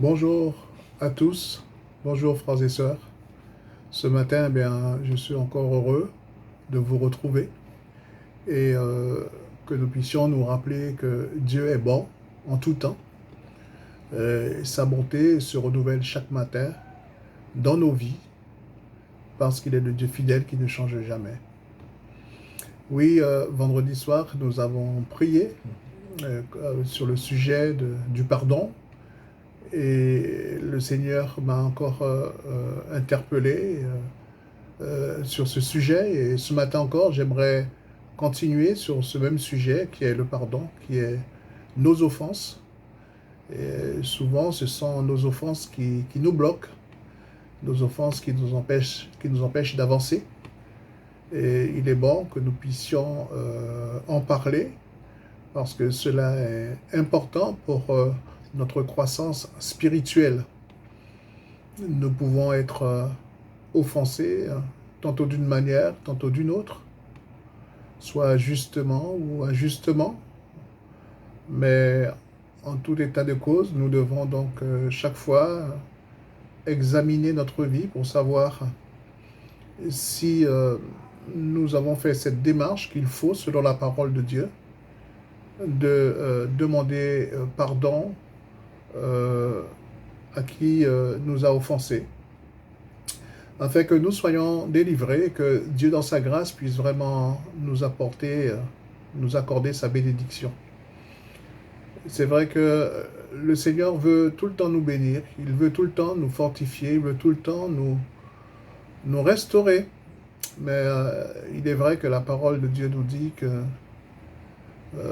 Bonjour à tous, bonjour frères et sœurs. Ce matin, je suis encore heureux de vous retrouver et que nous puissions nous rappeler que Dieu est bon en tout temps. Sa bonté se renouvelle chaque matin dans nos vies parce qu'il est le Dieu fidèle qui ne change jamais. Oui, vendredi soir, nous avons prié sur le sujet du pardon. Et le Seigneur m'a encore interpellé sur ce sujet. Et ce matin encore, j'aimerais continuer sur ce même sujet qui est le pardon, qui est nos offenses. Et souvent, ce sont nos offenses qui nous bloquent, nos offenses qui nous empêchent d'avancer. Et il est bon que nous puissions en parler parce que cela est important pour notre croissance spirituelle. Nous pouvons être offensés, tantôt d'une manière, tantôt d'une autre, soit justement ou injustement, mais en tout état de cause, nous devons donc chaque fois examiner notre vie pour savoir si nous avons fait cette démarche qu'il faut selon la parole de Dieu, de demander pardon à qui nous a offensés, afin que nous soyons délivrés et que Dieu dans sa grâce puisse vraiment nous nous accorder sa bénédiction. C'est vrai que le Seigneur veut tout le temps nous bénir, il veut tout le temps nous fortifier, il veut tout le temps nous restaurer. Mais il est vrai que la parole de Dieu nous dit que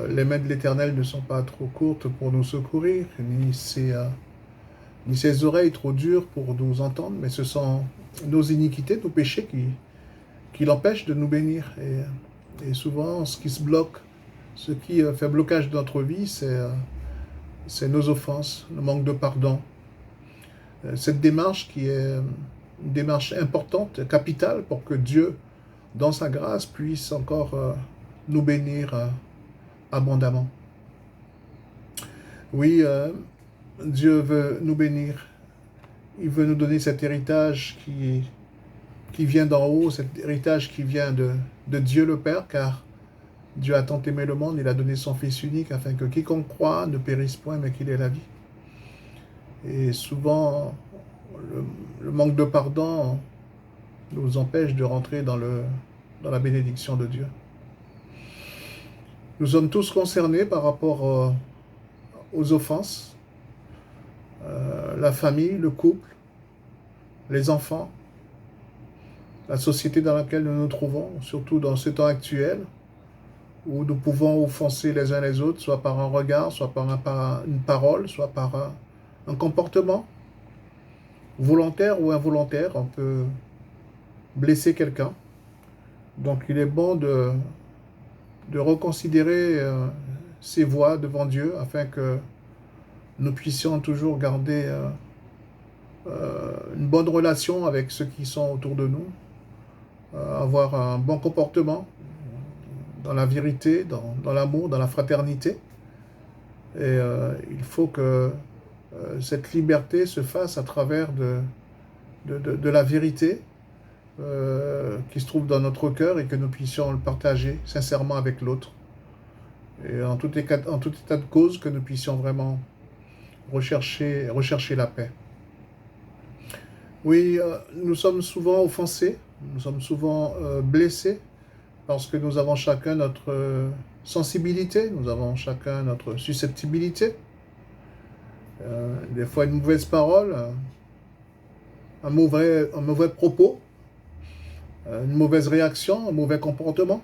les mains de l'Éternel ne sont pas trop courtes pour nous secourir, ni ses oreilles trop dures pour nous entendre, mais ce sont nos iniquités, nos péchés qui l'empêchent de nous bénir. Et souvent, ce qui se bloque, ce qui fait blocage de notre vie, c'est nos offenses, le manque de pardon. Cette démarche qui est une démarche importante, capitale, pour que Dieu, dans sa grâce, puisse encore nous bénir abondamment. Oui, Dieu veut nous bénir. Il veut nous donner cet héritage qui vient d'en haut, cet héritage qui vient de Dieu le Père, car Dieu a tant aimé le monde, il a donné son Fils unique, afin que quiconque croit ne périsse point, mais qu'il ait la vie. Et souvent, le manque de pardon nous empêche de rentrer dans la bénédiction de Dieu. Nous sommes tous concernés par rapport aux offenses, la famille, le couple, les enfants, la société dans laquelle nous nous trouvons, surtout dans ce temps actuel, où nous pouvons offenser les uns les autres, soit par un regard, soit par une parole, soit par un comportement, volontaire ou involontaire. On peut blesser quelqu'un. Donc il est bon de reconsidérer ses voies devant Dieu, afin que nous puissions toujours garder une bonne relation avec ceux qui sont autour de nous, avoir un bon comportement dans la vérité, dans l'amour, dans la fraternité. Et il faut que cette liberté se fasse à travers de la vérité qui se trouve dans notre cœur et que nous puissions le partager sincèrement avec l'autre. Et en tout état de cause, que nous puissions vraiment rechercher la paix. Oui, nous sommes souvent offensés, nous sommes souvent blessés, parce que nous avons chacun notre sensibilité, nous avons chacun notre susceptibilité. Des fois, une mauvaise parole, un mauvais propos, une mauvaise réaction, un mauvais comportement,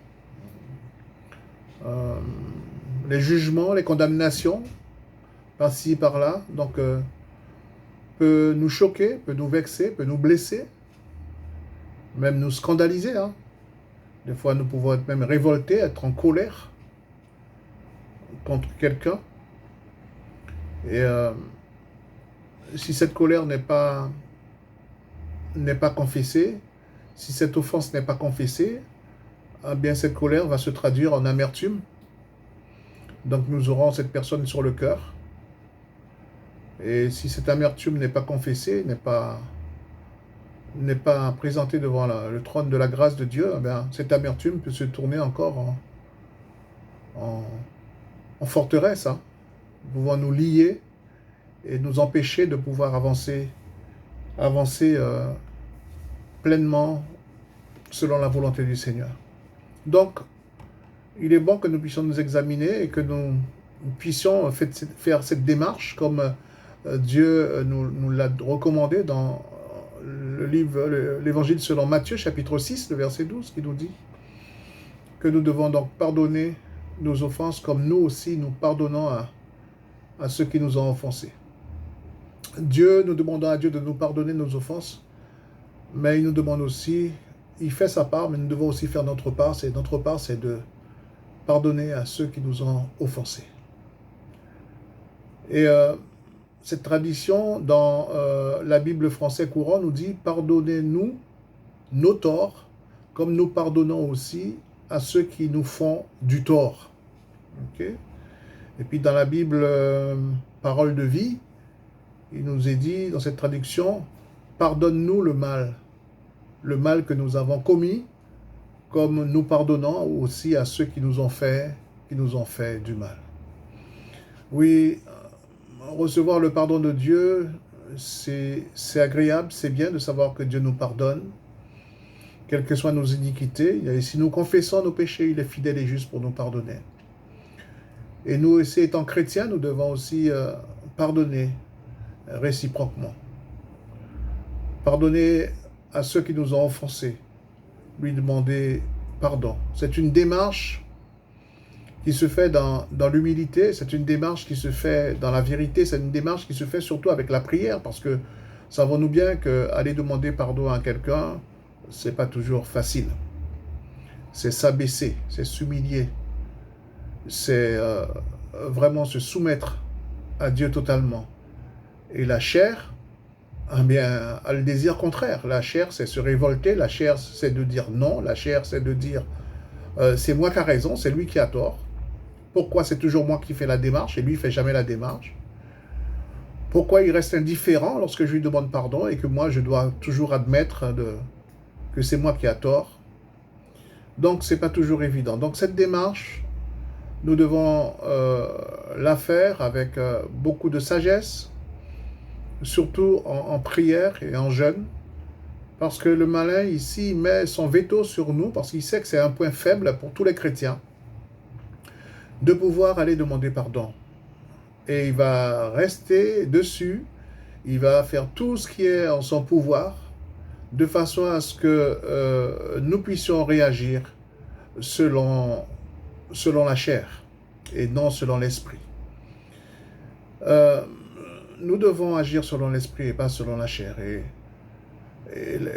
les jugements, les condamnations, par-ci, par-là, donc peut nous choquer, peut nous vexer, peut nous blesser, même nous scandaliser. Des fois, nous pouvons être même révoltés, être en colère contre quelqu'un. Et si cette colère n'est pas confessée, si cette offense n'est pas confessée, eh bien cette colère va se traduire en amertume. Donc nous aurons cette personne sur le cœur. Et si cette amertume n'est pas confessée, n'est pas présentée devant le trône de la grâce de Dieu, eh bien, cette amertume peut se tourner encore en, en forteresse, hein, pouvant nous lier et nous empêcher de pouvoir avancer pleinement selon la volonté du Seigneur. Donc, il est bon que nous puissions nous examiner et que nous puissions faire cette démarche comme Dieu nous l'a recommandé dans le livre, l'évangile selon Matthieu, chapitre 6, le verset 12, qui nous dit que nous devons donc pardonner nos offenses comme nous aussi nous pardonnons à ceux qui nous ont offensés. Nous demandons à Dieu de nous pardonner nos offenses, mais il nous demande aussi, il fait sa part, mais nous devons aussi faire notre part. Notre part, c'est de pardonner à ceux qui nous ont offensés. Et cette tradition dans la Bible française courant nous dit « Pardonnez-nous nos torts, comme nous pardonnons aussi à ceux qui nous font du tort. » Okay? Et puis dans la Bible Parole de vie, il nous est dit dans cette traduction « Pardonne-nous le mal que nous avons commis, comme nous pardonnons aussi à ceux qui nous ont fait du mal. » Oui, recevoir le pardon de Dieu, c'est agréable, c'est bien de savoir que Dieu nous pardonne, quelles que soient nos iniquités. Et si nous confessons nos péchés, il est fidèle et juste pour nous pardonner. Et nous aussi, étant chrétiens, nous devons aussi pardonner réciproquement. Pardonner à ceux qui nous ont offensés, lui demander pardon. C'est une démarche qui se fait dans l'humilité, c'est une démarche qui se fait dans la vérité, c'est une démarche qui se fait surtout avec la prière, parce que savons-nous bien qu'aller demander pardon à quelqu'un, c'est pas toujours facile. C'est s'abaisser, c'est s'humilier, c'est vraiment se soumettre à Dieu totalement. Et la chair, eh bien, a le désir contraire. La chair, c'est se révolter, la chair, c'est de dire non, la chair, c'est de dire c'est moi qui a raison, c'est lui qui a tort. Pourquoi c'est toujours moi qui fais la démarche et lui, il ne fait jamais la démarche? Pourquoi il reste indifférent lorsque je lui demande pardon et que moi, je dois toujours admettre que c'est moi qui a tort? Donc, ce n'est pas toujours évident. Donc, cette démarche, nous devons la faire avec beaucoup de sagesse, surtout en prière et en jeûne, parce que le malin ici met son veto sur nous, parce qu'il sait que c'est un point faible pour tous les chrétiens, de pouvoir aller demander pardon. Et il va rester dessus, il va faire tout ce qui est en son pouvoir, de façon à ce que nous puissions réagir selon la chair, et non selon l'esprit. Nous devons agir selon l'esprit et pas selon la chair. Et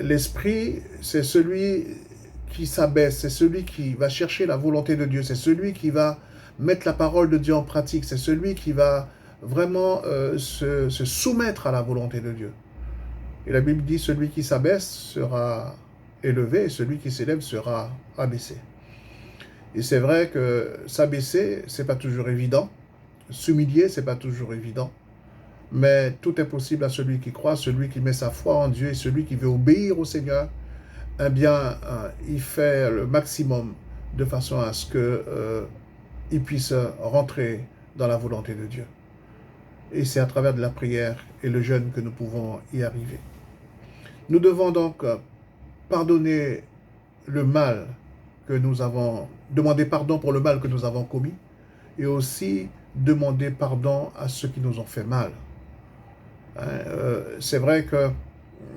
l'esprit, c'est celui qui s'abaisse, c'est celui qui va chercher la volonté de Dieu, c'est celui qui va mettre la parole de Dieu en pratique, c'est celui qui va vraiment se soumettre à la volonté de Dieu. Et la Bible dit, celui qui s'abaisse sera élevé, et celui qui s'élève sera abaissé. Et c'est vrai que s'abaisser, c'est pas toujours évident, s'humilier, c'est pas toujours évident, mais tout est possible à celui qui croit, celui qui met sa foi en Dieu et celui qui veut obéir au Seigneur. Eh bien, il fait le maximum de façon à ce qu'il puisse rentrer dans la volonté de Dieu. Et c'est à travers de la prière et le jeûne que nous pouvons y arriver. Nous devons donc pardonner le mal que nous avons, demander pardon pour le mal que nous avons commis, et aussi demander pardon à ceux qui nous ont fait mal. C'est vrai que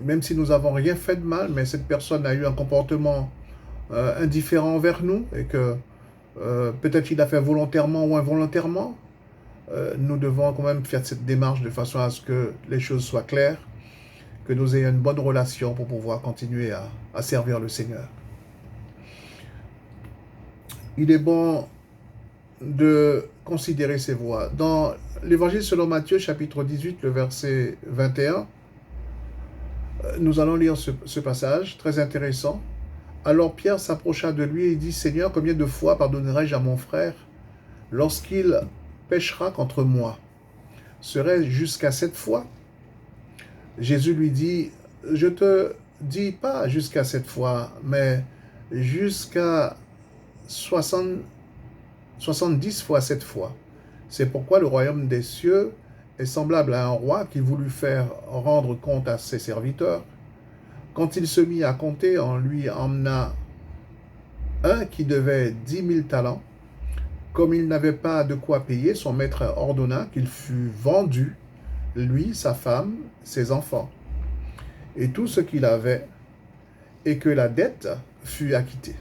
même si nous n'avons rien fait de mal, mais cette personne a eu un comportement indifférent envers nous, et que peut-être il a fait volontairement ou involontairement, nous devons quand même faire cette démarche de façon à ce que les choses soient claires, que nous ayons une bonne relation pour pouvoir continuer à servir le Seigneur. Il est bon de considérer ces voies. Dans l'Évangile selon Matthieu, chapitre 18, le verset 21, nous allons lire ce passage très intéressant. Alors Pierre s'approcha de lui et dit, « Seigneur, combien de fois pardonnerai-je à mon frère lorsqu'il péchera contre moi? serait jusqu'à 7 fois. Jésus lui dit, je te dis pas jusqu'à 7 fois, mais jusqu'à 60 70 fois 7 fois. C'est pourquoi le royaume des cieux est semblable à un roi qui voulut faire rendre compte à ses serviteurs. Quand il se mit à compter, on lui emmena un qui devait 10 000 talents. Comme il n'avait pas de quoi payer, son maître ordonna qu'il fût vendu, lui, sa femme, ses enfants, et tout ce qu'il avait, et que la dette fût acquittée.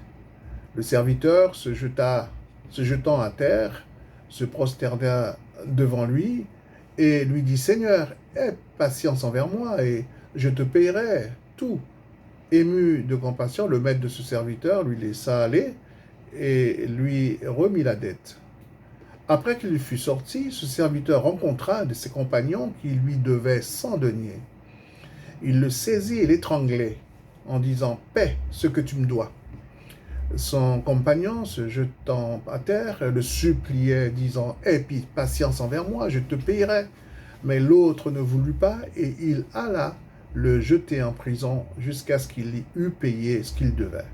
Le serviteur se jetant à terre, se prosterna devant lui et lui dit, Seigneur, aie patience envers moi et je te payerai tout. Ému de compassion, le maître de ce serviteur lui laissa aller et lui remit la dette. Après qu'il fut sorti, ce serviteur rencontra un de ses compagnons qui lui devait 100 deniers. Il le saisit et l'étranglait en disant, paie ce que tu me dois. Son compagnon, se jetant à terre, le suppliait, disant, aie patience envers moi, je te payerai. Mais l'autre ne voulut pas, et il alla le jeter en prison jusqu'à ce qu'il eût payé ce qu'il devait.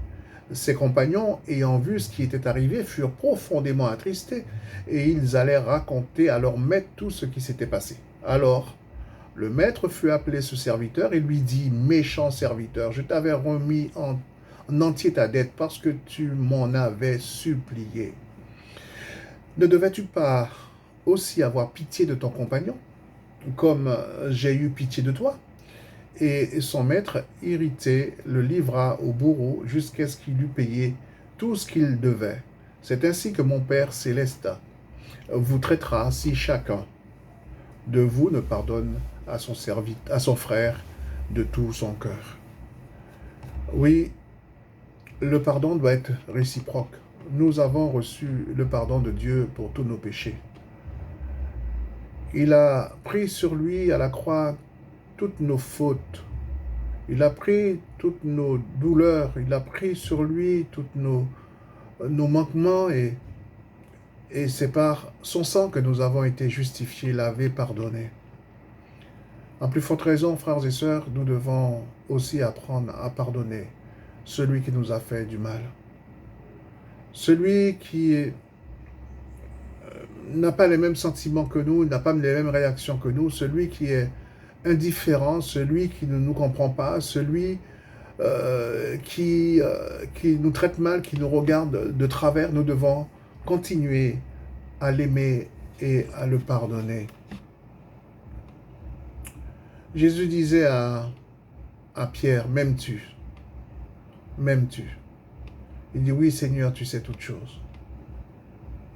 Ses compagnons, ayant vu ce qui était arrivé, furent profondément attristés, et ils allèrent raconter à leur maître tout ce qui s'était passé. Alors, le maître fut appelé ce serviteur et lui dit, méchant serviteur, je t'avais remis en entier ta dette parce que tu m'en avais supplié. Ne devais-tu pas aussi avoir pitié de ton compagnon, comme j'ai eu pitié de toi? Et son maître, irrité, le livra au bourreau jusqu'à ce qu'il eût payé tout ce qu'il devait. C'est ainsi que mon Père céleste vous traitera si chacun de vous ne pardonne à son frère de tout son cœur. Oui, le pardon doit être réciproque. Nous avons reçu le pardon de Dieu pour tous nos péchés. Il a pris sur lui à la croix toutes nos fautes. Il a pris toutes nos douleurs. Il a pris sur lui tous nos manquements et c'est par son sang que nous avons été justifiés, lavés, pardonnés. En plus forte raison, frères et sœurs, nous devons aussi apprendre à pardonner celui qui nous a fait du mal. Celui qui n'a pas les mêmes sentiments que nous, n'a pas les mêmes réactions que nous, celui qui est indifférent, celui qui ne nous comprend pas, celui qui nous traite mal, qui nous regarde de travers, nous devons continuer à l'aimer et à le pardonner. Jésus disait à Pierre, m'aimes-tu? M'aimes-tu? Il dit, oui Seigneur, tu sais toutes choses.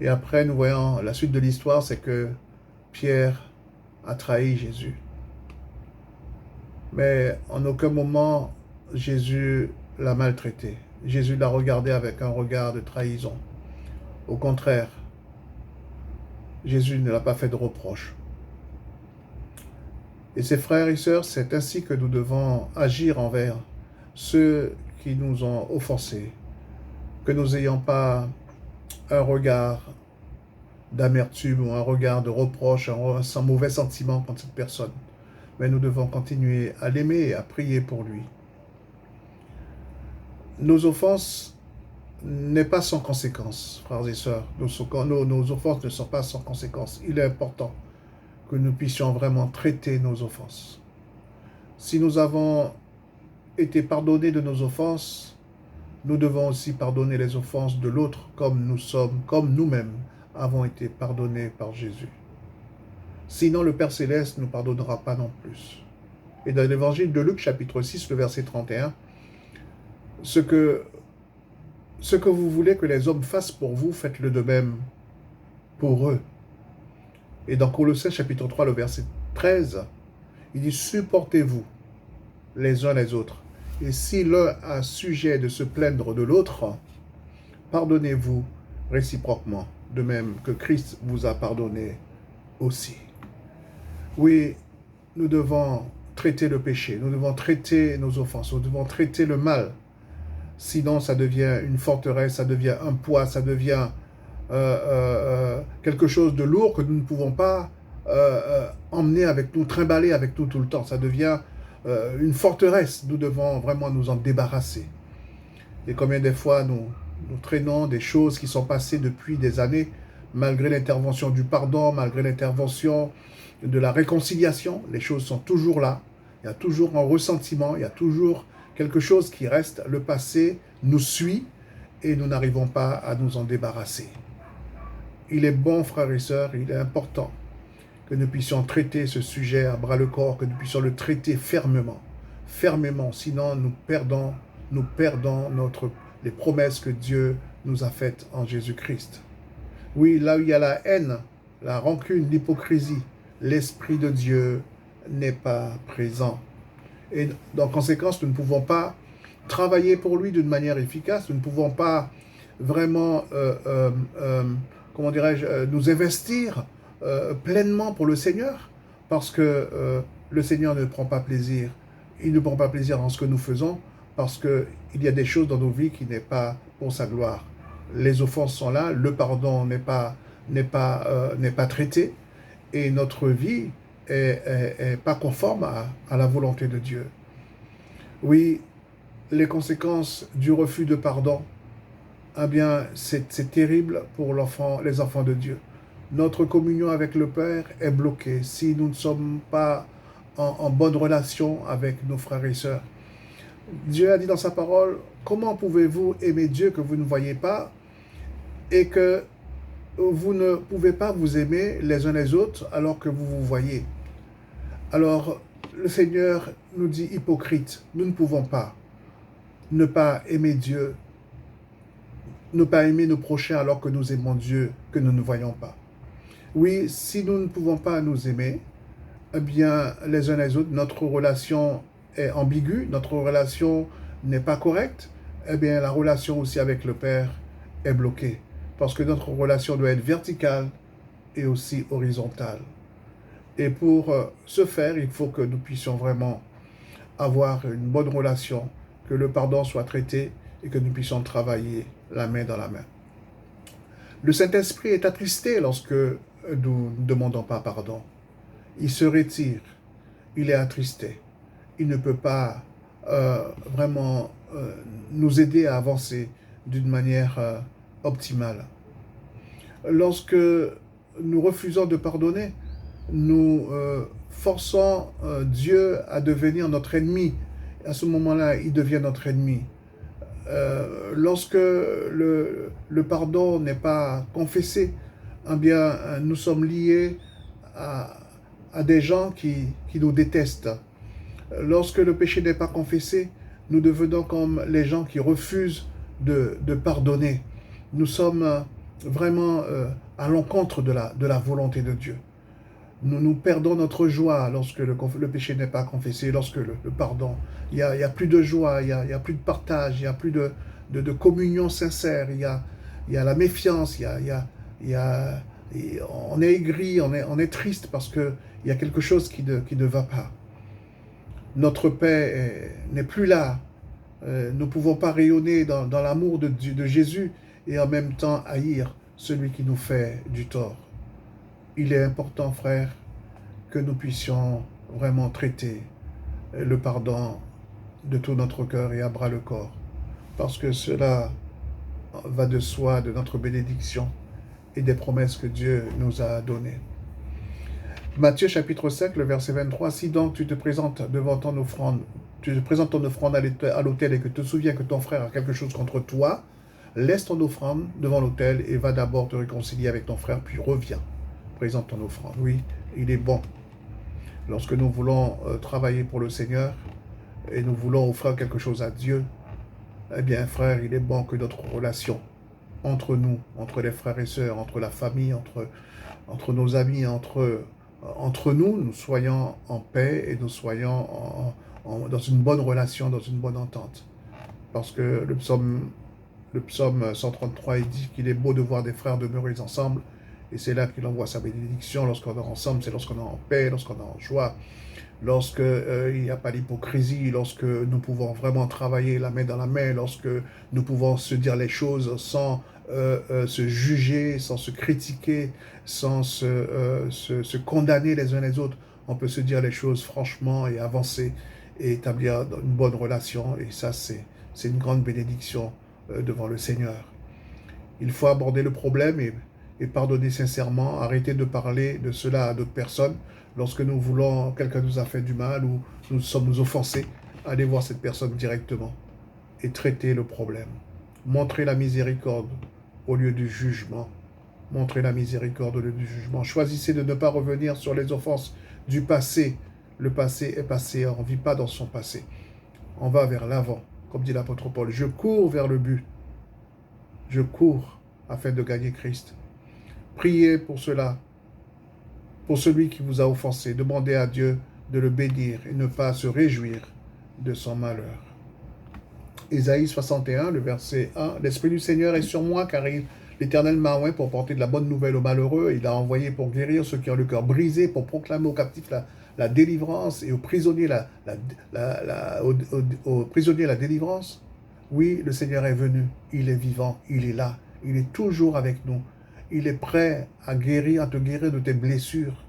Et après, nous voyons la suite de l'histoire, c'est que Pierre a trahi Jésus. Mais en aucun moment, Jésus l'a maltraité. Jésus l'a regardé avec un regard de trahison. Au contraire, Jésus ne l'a pas fait de reproche. Et ses frères et sœurs, c'est ainsi que nous devons agir envers ceux qui nous ont offensés. Que nous n'ayons pas un regard d'amertume ou un regard de reproche, un mauvais sentiment contre cette personne. Mais nous devons continuer à l'aimer et à prier pour lui. Nos offenses n'est pas sans conséquence, frères et sœurs. Nos offenses ne sont pas sans conséquence. Il est important que nous puissions vraiment traiter nos offenses. Si nous avons été pardonnés de nos offenses, nous devons aussi pardonner les offenses de l'autre comme nous-mêmes avons été pardonnés par Jésus. Sinon, le Père Céleste ne nous pardonnera pas non plus. Et dans l'évangile de Luc, chapitre 6, le verset 31, ce que vous voulez que les hommes fassent pour vous, faites-le de même pour eux. Et dans Colossiens, chapitre 3, le verset 13, il dit, supportez-vous les uns les autres. Et si l'un a sujet de se plaindre de l'autre, pardonnez-vous réciproquement, de même que Christ vous a pardonné aussi. Oui, nous devons traiter le péché, nous devons traiter nos offenses, nous devons traiter le mal. Sinon, ça devient une forteresse, ça devient un poids, ça devient quelque chose de lourd que nous ne pouvons pas emmener avec nous, trimballer avec nous tout le temps. Ça devient une forteresse. Nous devons vraiment nous en débarrasser. Et combien de fois nous traînons des choses qui sont passées depuis des années, malgré l'intervention du pardon, malgré l'intervention de la réconciliation, les choses sont toujours là. Il y a toujours un ressentiment, il y a toujours quelque chose qui reste. Le passé nous suit et nous n'arrivons pas à nous en débarrasser. Il est bon, frères et sœurs, il est important que nous puissions traiter ce sujet à bras-le-corps, que nous puissions le traiter fermement. Fermement, sinon nous perdons les promesses que Dieu nous a faites en Jésus-Christ. Oui, là où il y a la haine, la rancune, l'hypocrisie, l'Esprit de Dieu n'est pas présent. Et en conséquence, nous ne pouvons pas travailler pour lui d'une manière efficace, nous ne pouvons pas vraiment, comment dirais-je, nous investir pleinement pour le Seigneur, parce que le Seigneur ne prend pas plaisir. Il ne prend pas plaisir en ce que nous faisons, parce qu'il y a des choses dans nos vies qui n'est pas pour sa gloire. Les offenses sont là, le pardon n'est pas traité, et notre vie est pas conforme à la volonté de Dieu. Oui, les conséquences du refus de pardon, eh bien, c'est terrible pour les enfants de Dieu. Notre communion avec le Père est bloquée si nous ne sommes pas en bonne relation avec nos frères et sœurs. Dieu a dit dans sa parole, comment pouvez-vous aimer Dieu que vous ne voyez pas et que vous ne pouvez pas vous aimer les uns les autres alors que vous vous voyez? Alors, le Seigneur nous dit hypocrite, nous ne pouvons pas ne pas aimer Dieu, ne pas aimer nos prochains alors que nous aimons Dieu, que nous ne voyons pas. Oui, si nous ne pouvons pas nous aimer, eh bien, les uns les autres, notre relation est ambiguë, notre relation n'est pas correcte, eh bien, la relation aussi avec le Père est bloquée. Parce que notre relation doit être verticale et aussi horizontale. Et pour ce faire, il faut que nous puissions vraiment avoir une bonne relation, que le pardon soit traité et que nous puissions travailler la main dans la main. Le Saint-Esprit est attristé lorsque nous ne demandons pas pardon. Il se retire, il est attristé. Il ne peut pas vraiment nous aider à avancer d'une manière optimale. Lorsque nous refusons de pardonner, nous forçons Dieu à devenir notre ennemi. À ce moment-là, il devient notre ennemi. Lorsque le pardon n'est pas confessé, eh bien, nous sommes liés à des gens qui nous détestent. Lorsque le péché n'est pas confessé, nous devenons comme les gens qui refusent de pardonner. Nous sommes vraiment à l'encontre de la volonté de Dieu. Nous perdons notre joie lorsque le péché n'est pas confessé, lorsque le pardon. Il n'y a plus de joie, il n'y a plus de partage, il n'y a plus de communion sincère, il y a la méfiance, on est aigri, on est triste parce qu'il y a quelque chose qui ne va pas. Notre paix n'est plus là. Nous ne pouvons pas rayonner dans l'amour de Jésus et en même temps haïr celui qui nous fait du tort. Il est important, frère, que nous puissions vraiment traiter le pardon de tout notre cœur et à bras le corps, parce que cela va de soi de notre bénédiction et des promesses que Dieu nous a données. Matthieu chapitre 5, le verset 23, « Si donc tu te présentes devant ton offrande, tu te présentes ton offrande à l'autel et que tu te souviens que ton frère a quelque chose contre toi, laisse ton offrande devant l'autel et va d'abord te réconcilier avec ton frère, puis reviens. Présente ton offrande. » Oui, il est bon. Lorsque nous voulons travailler pour le Seigneur et nous voulons offrir quelque chose à Dieu, eh bien, frère, il est bon que notre relation entre nous, entre les frères et sœurs, entre la famille, entre nos amis, entre nous, nous soyons en paix et nous soyons dans une bonne relation, dans une bonne entente. Parce que le psaume 133, il dit qu'il est beau de voir des frères demeurer ensemble. Et c'est là qu'il envoie sa bénédiction. Lorsqu'on est ensemble, c'est lorsqu'on est en paix, lorsqu'on est en joie, lorsqu'il n'y a pas d'hypocrisie, lorsque nous pouvons vraiment travailler la main dans la main, lorsque nous pouvons se dire les choses sans se juger, sans se critiquer, sans se condamner les uns les autres. On peut se dire les choses franchement et avancer et établir une bonne relation. Et ça, c'est une grande bénédiction devant le Seigneur. Il faut aborder le problème et pardonner sincèrement, arrêter de parler de cela à d'autres personnes. Lorsque nous voulons, quelqu'un nous a fait du mal ou nous sommes offensés, allez voir cette personne directement et traiter le problème. Montrer la miséricorde au lieu du jugement. Montrer la miséricorde au lieu du jugement. Choisissez de ne pas revenir sur les offenses du passé. Le passé est passé, on ne vit pas dans son passé. On va vers l'avant, comme dit l'apôtre Paul. Je cours vers le but. Je cours afin de gagner Christ. Priez pour cela, pour celui qui vous a offensé. Demandez à Dieu de le bénir et ne pas se réjouir de son malheur. Ésaïe 61, le verset 1. L'Esprit du Seigneur est sur moi, car l'Éternel m'a oint pour porter de la bonne nouvelle aux malheureux. Il a envoyé pour guérir ceux qui ont le cœur brisé, pour proclamer aux captifs la délivrance et aux prisonniers aux prisonniers la délivrance. Oui, le Seigneur est venu, il est vivant, il est là, il est toujours avec nous. Il est prêt à te guérir de tes blessures.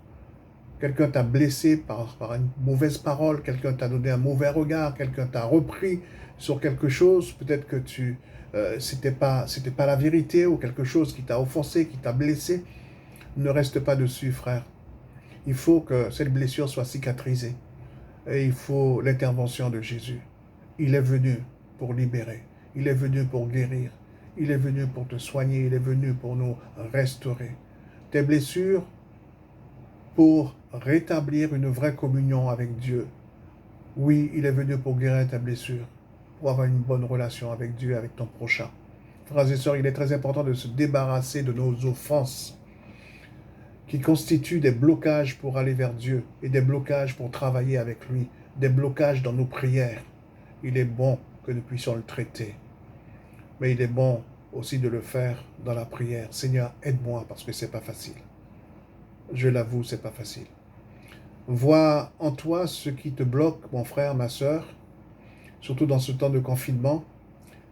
Quelqu'un t'a blessé par une mauvaise parole, quelqu'un t'a donné un mauvais regard, quelqu'un t'a repris sur quelque chose, peut-être que c'était pas la vérité ou quelque chose qui t'a offensé, qui t'a blessé. Ne reste pas dessus, frère. Il faut que cette blessure soit cicatrisée. Et il faut l'intervention de Jésus. Il est venu pour libérer. Il est venu pour guérir. Il est venu pour te soigner. Il est venu pour nous restaurer. Tes blessures pour rétablir une vraie communion avec Dieu. Oui, il est venu pour guérir ta blessure, pour avoir une bonne relation avec Dieu, avec ton prochain. Frères et sœurs, il est très important de se débarrasser de nos offenses qui constituent des blocages pour aller vers Dieu et des blocages pour travailler avec lui, des blocages dans nos prières. Il est bon que nous puissions le traiter, mais il est bon aussi de le faire dans la prière. Seigneur, aide-moi parce que c'est pas facile. Je l'avoue, c'est pas facile. Vois en toi ce qui te bloque, mon frère, ma sœur, surtout dans ce temps de confinement.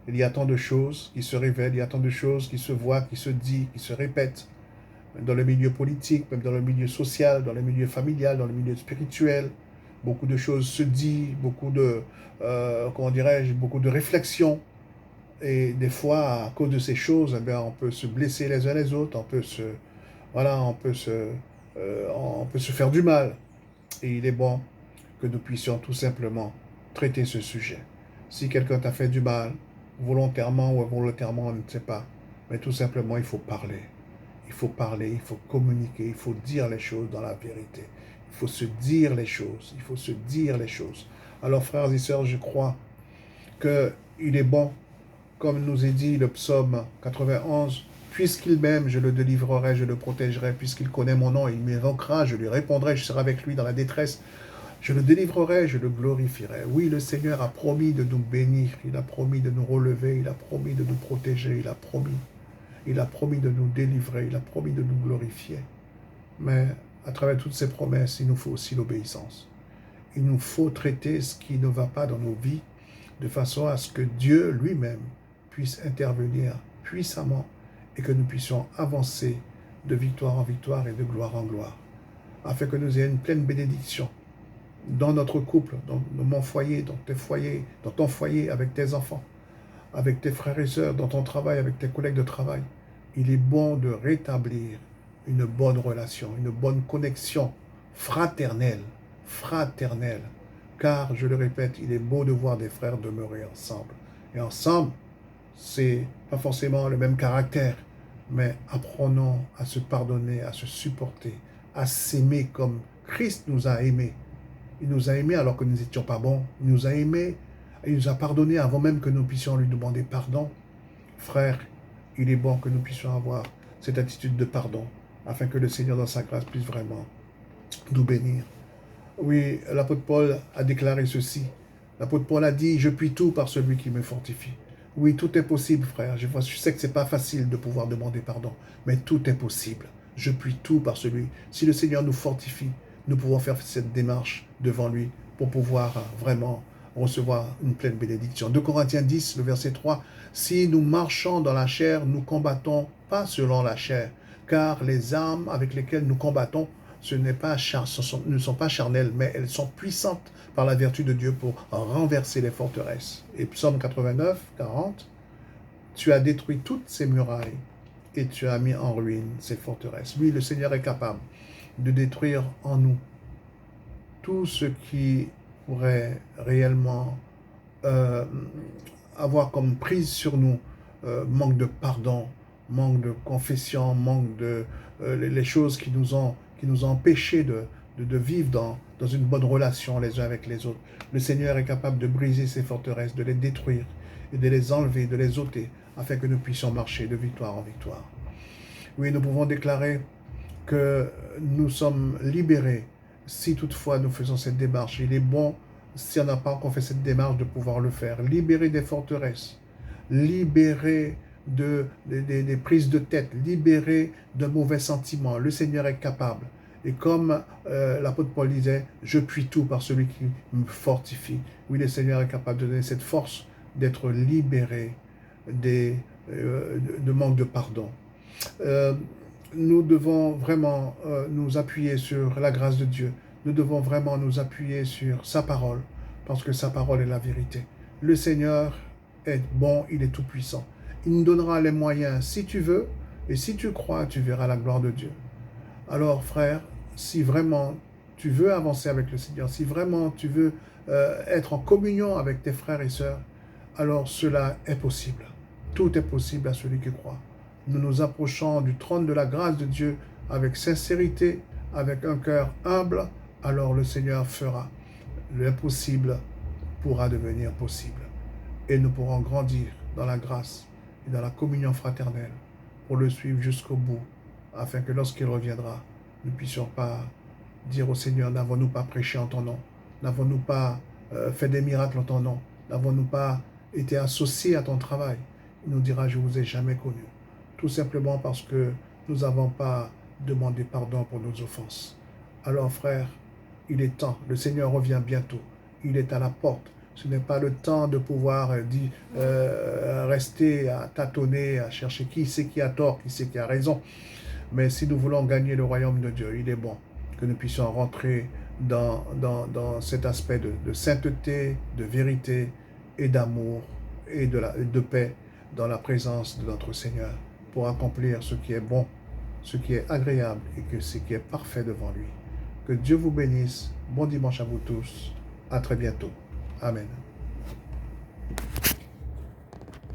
Il y a tant de choses qui se révèlent, il y a tant de choses qui se voient, qui se disent, qui se répètent, même dans le milieu politique, même dans le milieu social, dans le milieu familial, dans le milieu spirituel. Beaucoup de choses se disent, beaucoup de, beaucoup de réflexions. Et des fois, à cause de ces choses, eh bien, on peut se blesser les uns les autres, on peut se faire du mal. Et il est bon que nous puissions tout simplement traiter ce sujet. Si quelqu'un t'a fait du mal, volontairement ou involontairement, on ne sait pas. Mais tout simplement, il faut parler. Il faut parler, il faut communiquer, il faut dire les choses dans la vérité. Il faut se dire les choses, il faut se dire les choses. Alors, frères et sœurs, je crois qu'il est bon, comme nous est dit le psaume 91, puisqu'il m'aime, je le délivrerai, je le protégerai, puisqu'il connaît mon nom, il m'évoquera, je lui répondrai, je serai avec lui dans la détresse. Je le délivrerai, je le glorifierai. Oui, le Seigneur a promis de nous bénir, il a promis de nous relever, il a promis de nous protéger, il a promis de nous délivrer, il a promis de nous glorifier. Mais à travers toutes ces promesses, il nous faut aussi l'obéissance. Il nous faut traiter ce qui ne va pas dans nos vies de façon à ce que Dieu lui-même puisse intervenir puissamment et que nous puissions avancer de victoire en victoire et de gloire en gloire, afin que nous ayons une pleine bénédiction dans notre couple, dans mon foyer, dans ton foyer, avec tes enfants, avec tes frères et sœurs, dans ton travail, avec tes collègues de travail. Il est bon de rétablir une bonne relation, une bonne connexion fraternelle, car, je le répète, il est beau de voir des frères demeurer ensemble. Et ensemble, c'est pas forcément le même caractère, mais apprenons à se pardonner, à se supporter, à s'aimer comme Christ nous a aimés. Il nous a aimés alors que nous n'étions pas bons. Il nous a aimés, il nous a pardonnés avant même que nous puissions lui demander pardon. Frère, il est bon que nous puissions avoir cette attitude de pardon, afin que le Seigneur dans sa grâce puisse vraiment nous bénir. Oui, l'apôtre Paul a déclaré ceci. L'apôtre Paul a dit, je puis tout par celui qui me fortifie. Oui, tout est possible, frère. Je sais que ce n'est pas facile de pouvoir demander pardon, mais tout est possible. Je puis tout par celui. Si le Seigneur nous fortifie, nous pouvons faire cette démarche devant lui pour pouvoir vraiment recevoir une pleine bénédiction. 2 Corinthiens 10, le verset 3, « Si nous marchons dans la chair, nous combattons pas selon la chair, car les armes avec lesquelles nous combattons ne sont pas charnelles, mais elles sont puissantes par la vertu de Dieu pour renverser les forteresses. » Et Psaume 89, 40, « Tu as détruit toutes ces murailles et tu as mis en ruine ces forteresses. » Oui, le Seigneur est capable de détruire en nous tout ce qui pourrait réellement avoir comme prise sur nous manque de pardon, manque de confession, manque de les choses qui nous ont empêchés de vivre dans une bonne relation les uns avec les autres. Le Seigneur est capable de briser ces forteresses, de les détruire et de les enlever, de les ôter, afin que nous puissions marcher de victoire en victoire. Oui, nous pouvons déclarer que nous sommes libérés si toutefois nous faisons cette démarche. Il est bon, si on n'a pas encore fait cette démarche, de pouvoir le faire. Libérer des forteresses, libérer des prises de tête, libérer de mauvais sentiments. Le Seigneur est capable. Et comme l'apôtre Paul disait, je puis tout par celui qui me fortifie. Oui, le Seigneur est capable de donner cette force d'être libéré de manque de pardon. Nous devons vraiment nous appuyer sur la grâce de Dieu. Nous devons vraiment nous appuyer sur sa parole, parce que sa parole est la vérité. Le Seigneur est bon, il est tout-puissant. Il nous donnera les moyens si tu veux, et si tu crois, tu verras la gloire de Dieu. Alors, frère, si vraiment tu veux avancer avec le Seigneur, si vraiment tu veux être en communion avec tes frères et sœurs, alors cela est possible. Tout est possible à celui qui croit. Nous nous approchons du trône de la grâce de Dieu avec sincérité, avec un cœur humble, alors le Seigneur fera. L'impossible pourra devenir possible. Et nous pourrons grandir dans la grâce et dans la communion fraternelle pour le suivre jusqu'au bout, afin que lorsqu'il reviendra, nous ne puissions pas dire au Seigneur, n'avons-nous pas prêché en ton nom? N'avons-nous pas fait des miracles en ton nom? N'avons-nous pas été associés à ton travail? Il nous dira, je ne vous ai jamais connu. Tout simplement parce que nous n'avons pas demandé pardon pour nos offenses. Alors frère, il est temps, le Seigneur revient bientôt, il est à la porte. Ce n'est pas le temps de pouvoir rester à tâtonner, à chercher qui c'est qui a tort, qui c'est qui a raison. Mais si nous voulons gagner le royaume de Dieu, il est bon que nous puissions rentrer dans cet aspect de sainteté, de vérité et d'amour et de paix dans la présence de notre Seigneur, pour accomplir ce qui est bon, ce qui est agréable et ce qui est parfait devant lui. Que Dieu vous bénisse. Bon dimanche à vous tous. À très bientôt. Amen.